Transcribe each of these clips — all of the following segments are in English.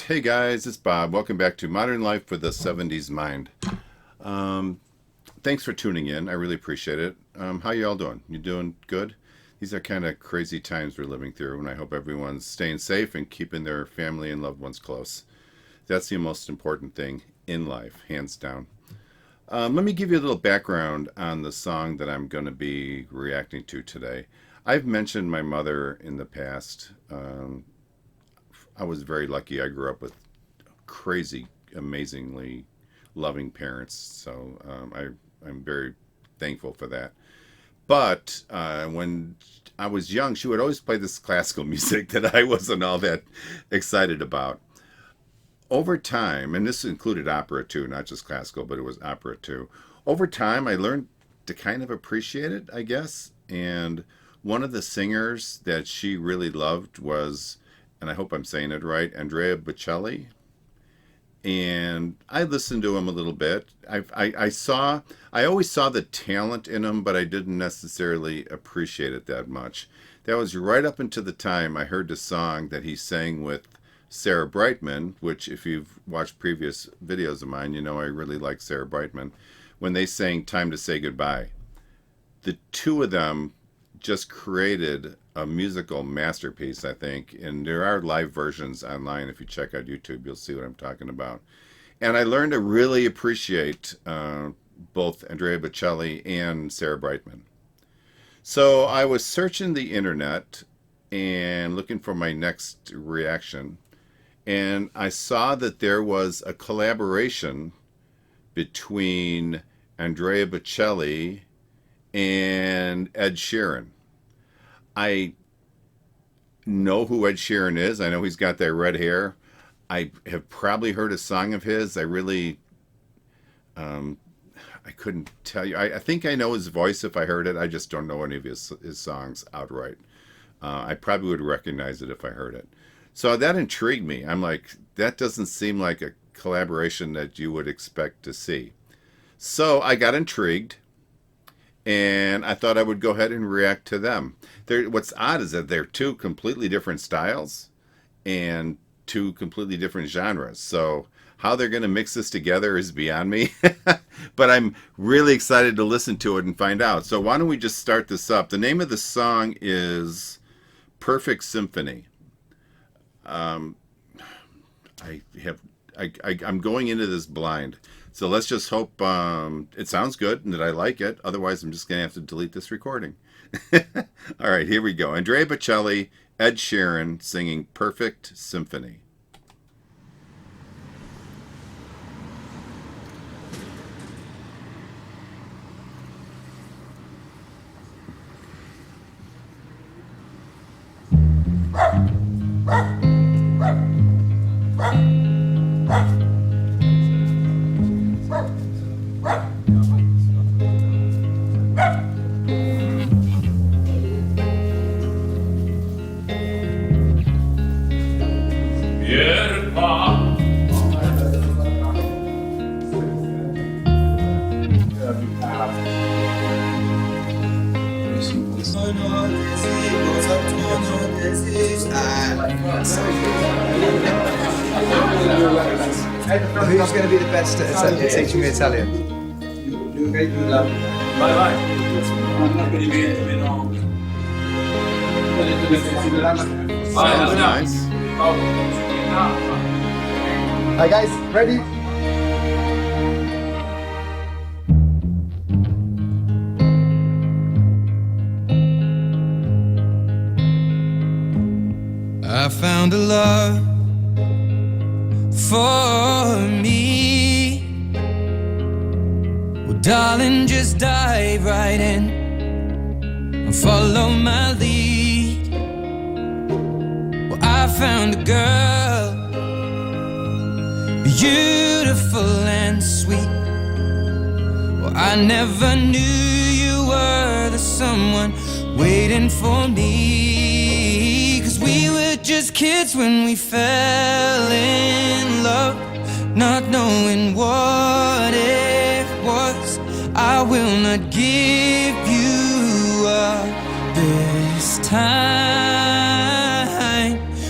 Hey guys, it's Bob. Welcome back to Modern Life with the 70's Mind. Thanks for tuning in. I really appreciate it. How you all doing? You doing good? These are kind of crazy times we're living through, and I hope everyone's staying safe and keeping their family and loved ones close. That's the most important thing in life, hands down. Let me give you a little background on the song that I'm going to be reacting to today. I've mentioned my mother in the past. I was very lucky. I grew up with crazy, amazingly loving parents, so I'm very thankful for that. But when I was young, she would always play this classical music that I wasn't all that excited about. Over time, and this included opera too, not just classical, but it was opera too. Over time, I learned to kind of appreciate it, I guess. And one of the singers that she really loved was, and I hope I'm saying it right, Andrea Bocelli. And I listened to him a little bit. I always saw the talent in him, but I didn't necessarily appreciate it that much. That was right up until the time I heard the song that he sang with Sarah Brightman, which if you've watched previous videos of mine, you know I really like Sarah Brightman, when they sang Time to Say Goodbye. The two of them just created a musical masterpiece, I think, and there are live versions online. If you check out YouTube, you'll see what I'm talking about. And I learned to really appreciate both Andrea Bocelli and Sarah Brightman. So I was searching the internet and looking for my next reaction, and I saw that there was a collaboration between Andrea Bocelli and Ed Sheeran. I know who Ed Sheeran is. I know he's got that red hair. I have probably heard a song of his. I couldn't tell you. I think I know his voice if I heard it. I just don't know any of his songs outright. I probably would recognize it if I heard it. So that intrigued me. I'm like, that doesn't seem like a collaboration that you would expect to see. So I got intrigued, and I thought I would go ahead and react to them. What's odd is that they're two completely different styles and two completely different genres. So how they're going to mix this together is beyond me. But I'm really excited to listen to it and find out. So why don't we just start this up? The name of the song is Perfect Symphony. I'm going into this blind. So let's just hope it sounds good and that I like it. Otherwise, I'm just going to have to delete this recording. All right, here we go. Andrea Bocelli, Ed Sheeran singing Perfect Symphony. Who's going to be the best at teaching me Italian? Sounds nice. Hi guys, ready? I found a love for me. Well, darling, just dive right in and follow my lead. Well, I found a girl, beautiful and sweet. Well, I never knew you were the someone waiting for me. 'Cause we were just kids when we fell in love, not knowing what it was. I will not give you up this time.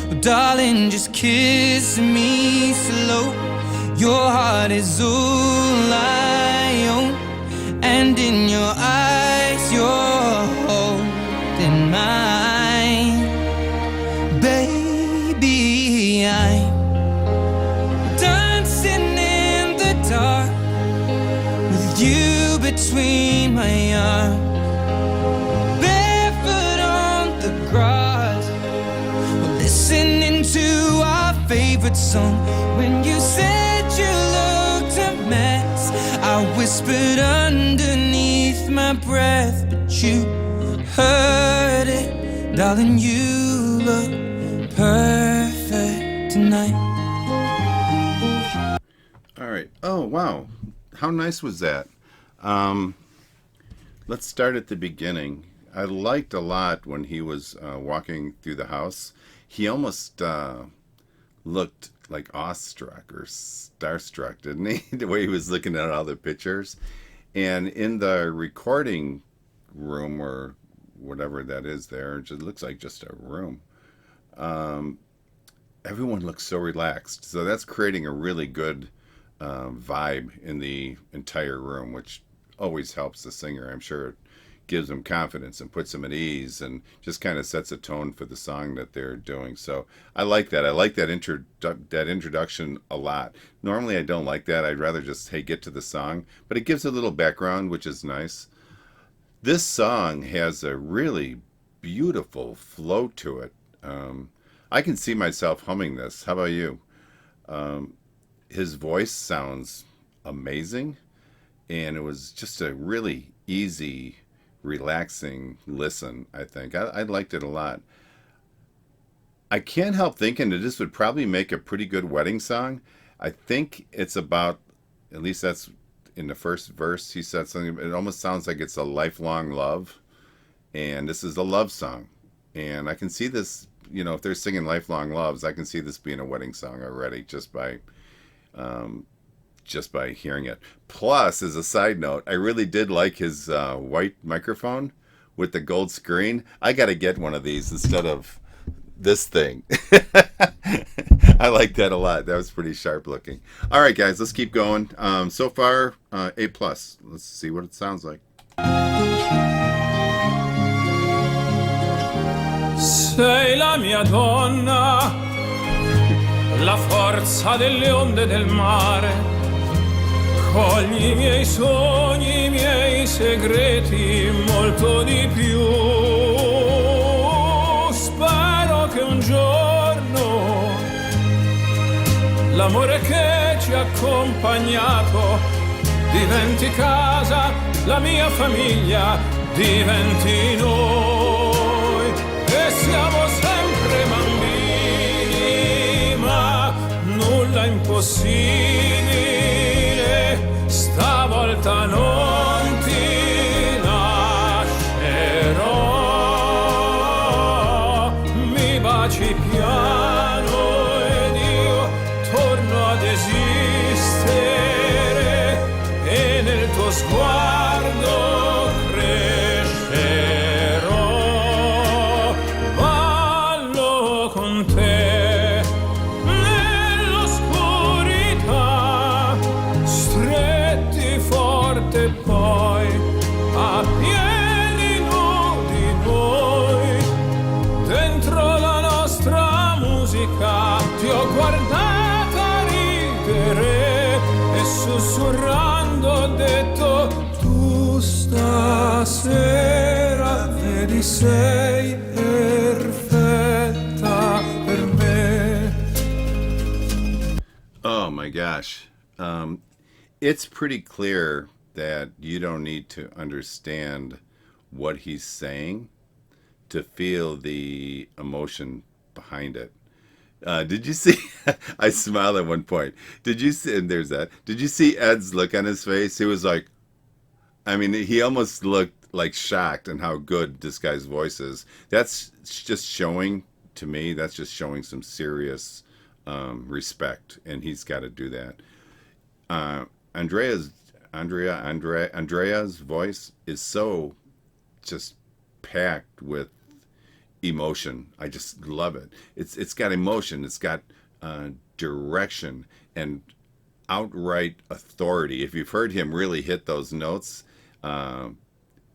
Well, darling, and just kiss me slow. Your heart is all I own, and in your eyes you're holding mine. Baby, I'm dancing in the dark with you between my arms, barefoot on the grass, listening to our favorite song. When you said you looked a mess, I whispered underneath my breath, but you heard it. Darling, you look perfect tonight. All right. Oh, wow. How nice was that? Let's start at the beginning. I liked a lot when he was walking through the house. He almost looked like awestruck or starstruck, didn't he? The way he was looking at all the pictures. And in the recording room or whatever that is there, it just looks like just a room. Everyone looks so relaxed. So that's creating a really good vibe in the entire room, which always helps the singer. I'm sure it gives them confidence and puts them at ease and just kind of sets a tone for the song that they're doing. So I like that. I like that introduction a lot. Normally I don't like that. I'd rather just, hey, get to the song. But it gives a little background, which is nice. This song has a really beautiful flow to it. I can see myself humming this. How about you? His voice sounds amazing. And it was just a really easy, relaxing listen, I think. I liked it a lot. I can't help thinking that this would probably make a pretty good wedding song. I think it's about, at least that's in the first verse, he said something, it almost sounds like it's a lifelong love. And this is a love song. And I can see this, you know, if they're singing lifelong loves, I can see this being a wedding song already just by hearing it. Plus, as a side note, I really did like his white microphone with the gold screen. I got to get one of these instead of this thing. I like that a lot. That was pretty sharp looking. All right, guys, let's keep going. So far, A+. Let's see what it sounds like. Sei la mia donna, la forza delle onde del mare. Cogli i miei sogni, i miei segreti, molto di più. Spero che un giorno l'amore che ci ha accompagnato diventi casa, la mia famiglia diventi noi. E siamo sempre bambini, ma nulla impossibile, stavolta non ti lascerò. Mi baci piano ed io torno ad esistere e nel tuo sguardo crescerò. Ballo con te nell'oscurità, stretti forte poi a piedi nudi noi, dentro la nostra musica ti ho guardata ridere e sussurrando ho detto tu stasera vedi sei perfetta per me. Oh my gosh. It's pretty clear that you don't need to understand what he's saying to feel the emotion behind it. Did you see? I smiled at one point. Did you see? And there's that. Did you see Ed's look on his face? He was like, I mean, he almost looked like shocked in how good this guy's voice is. That's just showing, to me, that's just showing some serious respect, and he's got to do that. Andrea's voice is so just packed with emotion. I just love it. It's got emotion. It's got direction and outright authority. If you've heard him really hit those notes,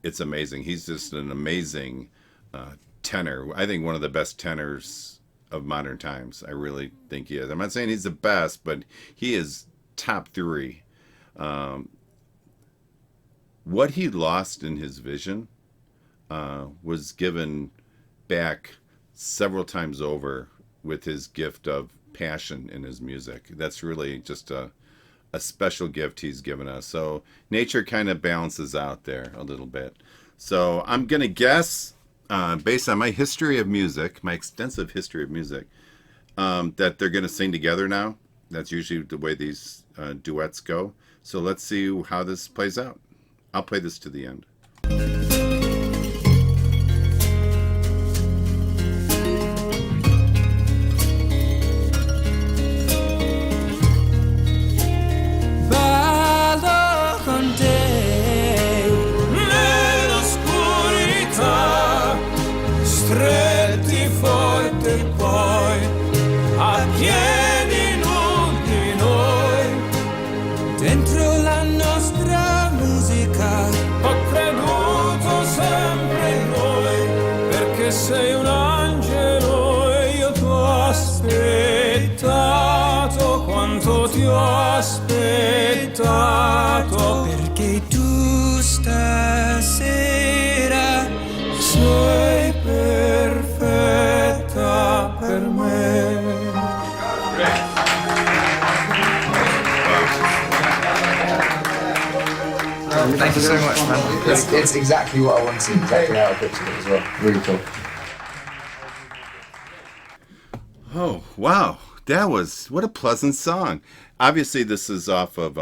it's amazing. He's just an amazing tenor. I think one of the best tenors of modern times. I really think he is. I'm not saying he's the best, but he is top three. What he lost in his vision was given back several times over with his gift of passion in his music. That's really just a special gift he's given us. So nature kind of balances out there a little bit. So I'm going to guess, based on my history of music, my extensive history of music, that they're going to sing together now. That's usually the way these duets go. So let's see how this plays out. I'll play this to the end. Ballo con te nell'oscurità, stretti forte poi a piedi nudi noi, dentro la nostra musica. ho creduto sempre in noi, perché sei un angelo e io t'ho aspettato quanto ti ho aspettato, Perché tu stasera sei perfetta per me. Thank you so much, man. It's exactly what I wanted, exactly how I pictured it as well. Really cool. Oh, wow. That was, what a pleasant song. Obviously, this is off of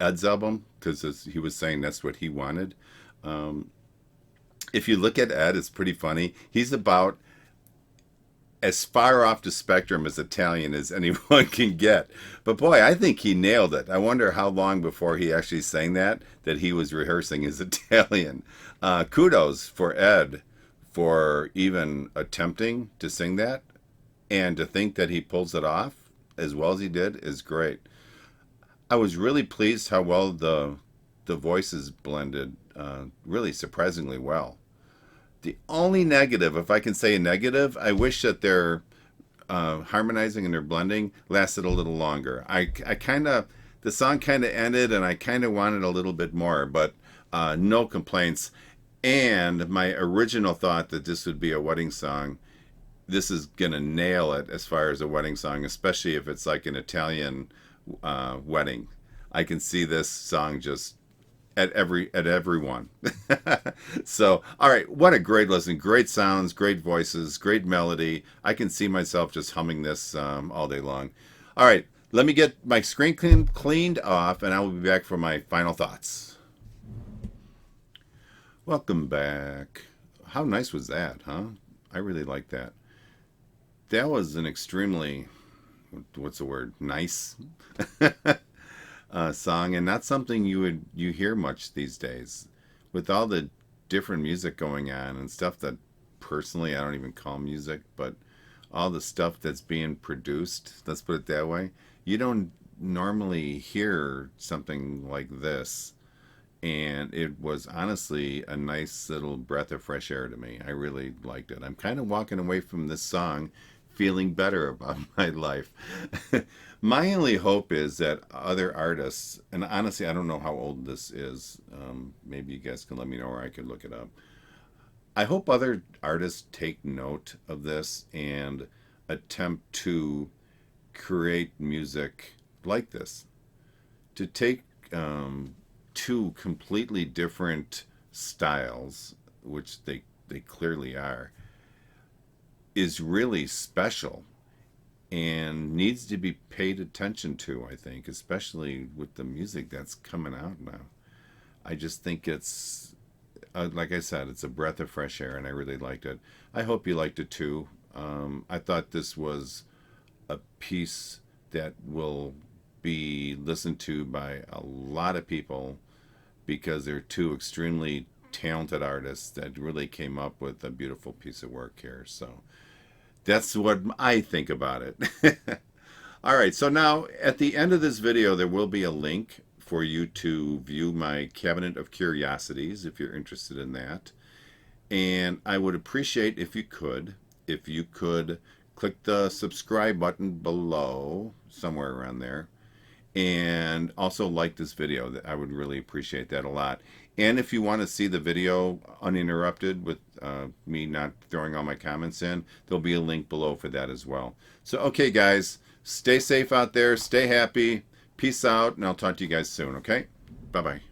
Ed's album, because he was saying that's what he wanted. If you look at Ed, it's pretty funny. He's about as far off the spectrum as Italian as anyone can get. But boy, I think he nailed it. I wonder how long before he actually sang that he was rehearsing his Italian. Kudos for Ed for even attempting to sing that, and to think that he pulls it off as well as he did is great. I was really pleased how well the voices blended, really surprisingly well. The only negative, if I can say a negative, I wish that their harmonizing and their blending lasted a little longer. The song kind of ended, and I kind of wanted a little bit more, but no complaints. And my original thought that this would be a wedding song, this is gonna nail it as far as a wedding song, especially if it's like an Italian wedding. I can see this song just at everyone. So, all right, what a great listen. Great sounds, great voices, great melody. I can see myself just humming this all day long. All right, let me get my screen cleaned off, and I will be back for my final thoughts. Welcome back. How nice was that, huh? I really like that. That was an extremely, what's the word, nice song, and not something you hear much these days, with all the different music going on and stuff that personally I don't even call music, but all the stuff that's being produced, let's put it that way. You don't normally hear something like this, and it was honestly a nice little breath of fresh air to me. I really liked it. I'm kind of walking away from this song feeling better about my life. My only hope is that other artists, and honestly, I don't know how old this is. Maybe you guys can let me know, or I could look it up. I hope other artists take note of this and attempt to create music like this. To take two completely different styles, which they clearly are, is really special and needs to be paid attention to, I think, especially with the music that's coming out now. I just think it's, like I said, it's a breath of fresh air, and I really liked it. I hope you liked it too. I thought this was a piece that will be listened to by a lot of people, because they're two extremely talented artists that really came up with a beautiful piece of work here. So that's what I think about it. All right, so now at the end of this video, there will be a link for you to view my cabinet of curiosities if you're interested in that. And I would appreciate if you could click the subscribe button below, somewhere around there, and also like this video. I would really appreciate that a lot. And if you want to see the video uninterrupted with me not throwing all my comments in, there'll be a link below for that as well. So, okay, guys, stay safe out there. Stay happy. Peace out, and I'll talk to you guys soon, okay? Bye-bye.